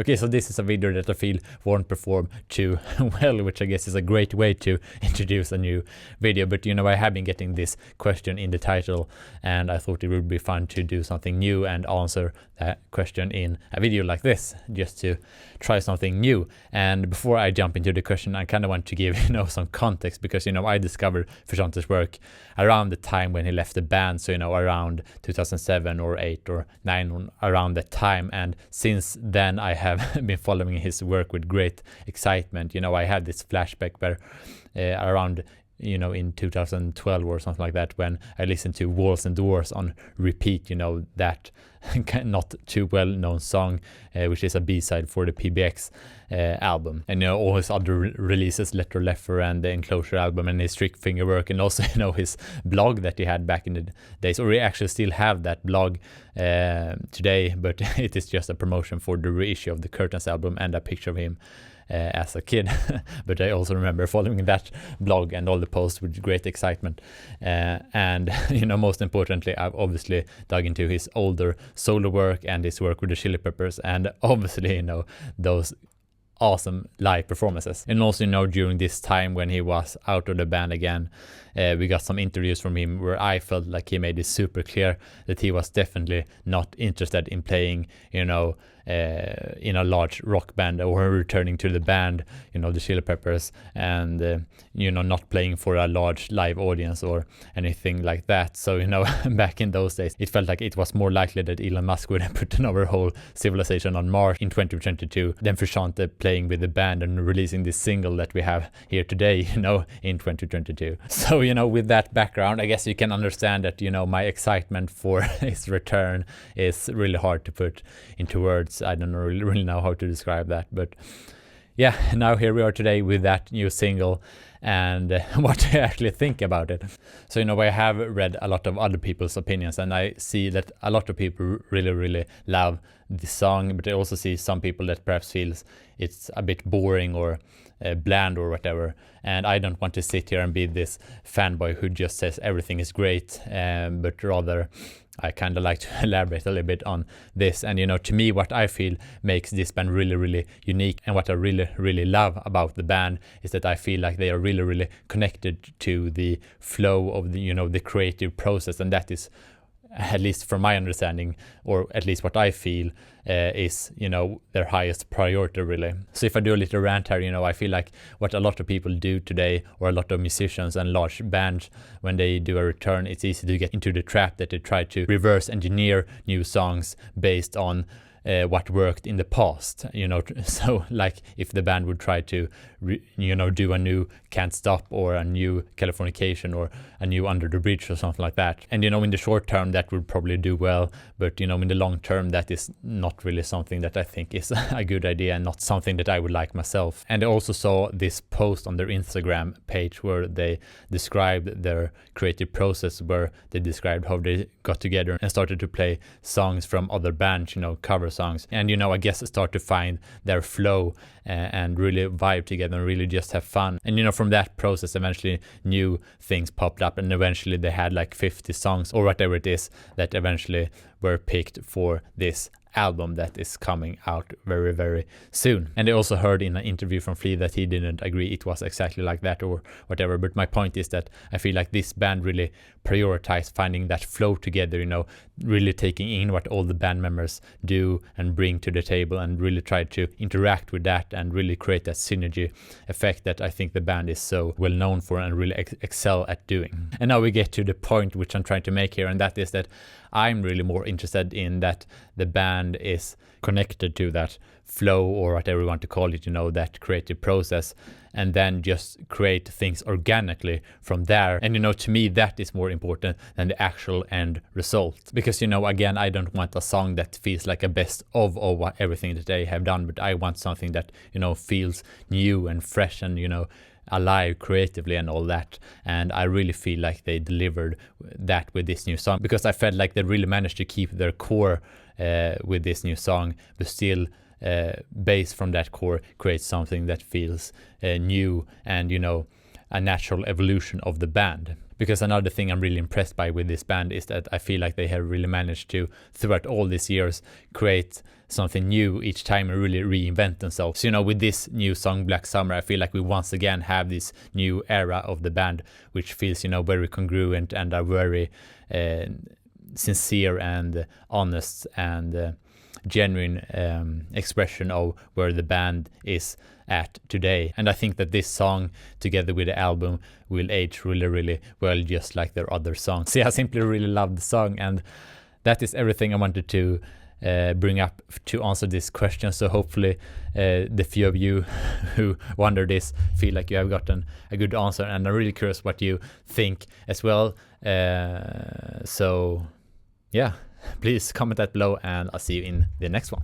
Okay, so this is a video that I feel won't perform too well, which I guess is a great way to introduce a new video. But I have been getting this question in the title, and I thought it would be fun to do something new and answer that question in a video like this, just to try something new. And before I jump into the question, I kind of want to give some context, because I discovered Frusciante's work around the time when he left the band, so around 2007 or 8 or 9, around that time. And since then I have been following his work with great excitement. I had this flashback where around in 2012 or something like that, when I listened to Walls and Doors on repeat, that not too well known song, which is a B-side for the PBX album, and all his other releases, Letter Leffer and the Enclosure album, and his Trick Finger work, and also his blog that he had back in the days, or he actually still have that blog today, but it is just a promotion for the reissue of the Curtains album and a picture of him as a kid. But I also remember following that blog and all the posts with great excitement, and most importantly, I've obviously dug into his older solo work and his work with the Chili Peppers, and obviously those awesome live performances. And also during this time when he was out of the band again, we got some interviews from him where I felt like he made it super clear that he was definitely not interested in playing in a large rock band, or returning to the band, the Chili Peppers, and not playing for a large live audience or anything like that. So back in those days, it felt like it was more likely that Elon Musk would have put our whole civilization on Mars in 2022 than Frusciante playing with the band and releasing this single that we have here today, in 2022. So with that background, I guess you can understand that my excitement for his return is really hard to put into words. I don't really know how to describe that, but yeah, now here we are today with that new single, and what I actually think about it. So I have read a lot of other people's opinions, and I see that a lot of people really love the song, but I also see some people that perhaps feels it's a bit boring or bland or whatever. And I don't want to sit here and be this fanboy who just says everything is great, but rather I kind of like to elaborate a little bit on this. And to me, what I feel makes this band really unique, and what I really love about the band, is that I feel like they are really connected to the flow of the the creative process, and that is, at least from my understanding, or at least what I feel, is their highest priority, really. So if I do a little rant here, I feel like what a lot of people do today, or a lot of musicians and large bands, when they do a return, it's easy to get into the trap that they try to reverse engineer new songs based on what worked in the past, so like if the band would try to do a new Can't Stop, or a new Californication, or a new Under the Bridge, or something like that. And in the short term that would probably do well, but in the long term that is not really something that I think is a good idea, and not something that I would like myself. And I also saw this post on their Instagram page where they described their creative process, where they described how they got together and started to play songs from other bands, cover songs, and I guess start to find their flow, and really vibe together and really just have fun. And from that process, eventually new things popped up, and eventually they had like 50 songs or whatever it is that eventually were picked for this album that is coming out very soon. And I also heard in an interview from Flea that he didn't agree it was exactly like that or whatever, but my point is that I feel like this band really prioritized finding that flow together, really taking in what all the band members do and bring to the table, and really try to interact with that and really create that synergy effect that I think the band is so well known for and really excel at doing. And now we get to the point which I'm trying to make here, and that is that I'm really more interested in that the band is connected to that flow, or whatever you want to call it, that creative process, and then just create things organically from there. And to me that is more important than the actual end result, because again, I don't want a song that feels like a best of what everything that they have done, but I want something that feels new and fresh and alive creatively and all that. And I really feel like they delivered that with this new song, because I felt like they really managed to keep their core with this new song, but still based from that core create something that feels new and a natural evolution of the band. Because another thing I'm really impressed by with this band is that I feel like they have really managed to, throughout all these years, create something new each time and really reinvent themselves. So, with this new song Black Summer, I feel like we once again have this new era of the band, which feels, very congruent and are very sincere and honest and genuine expression of where the band is at today. And I think that this song together with the album will age really, really well, just like their other songs. So I simply really love the song, and that is everything I wanted to bring up to answer this question. So hopefully the few of you who wonder this feel like you have gotten a good answer, and I'm really curious what you think as well. So yeah, please comment that below, and I'll see you in the next one.